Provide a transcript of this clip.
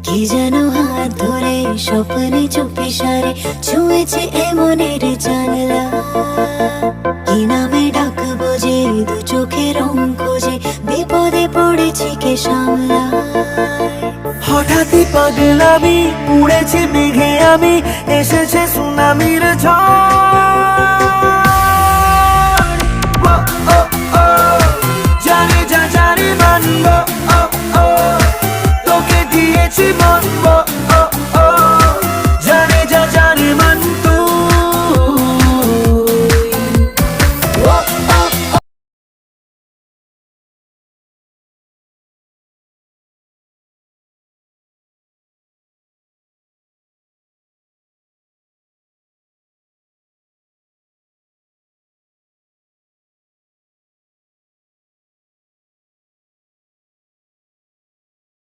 কি যেন হাত ধরে স্বপ্নে চুপি সারে ছুঁয়েছে এমনের জানলা। কি নামে ডাকবো যে দু চোখে রং খোঁজে, বিপদে পড়েছি কে সামলায়। হঠাৎই পাগলামি উড়েছি মেঘে আমি, এসেছে সুনামির ঝড়। ও, ও, ও, জানে যা জানে মানব, ও, ও, তোকে দিয়েছি মন, ও, ও।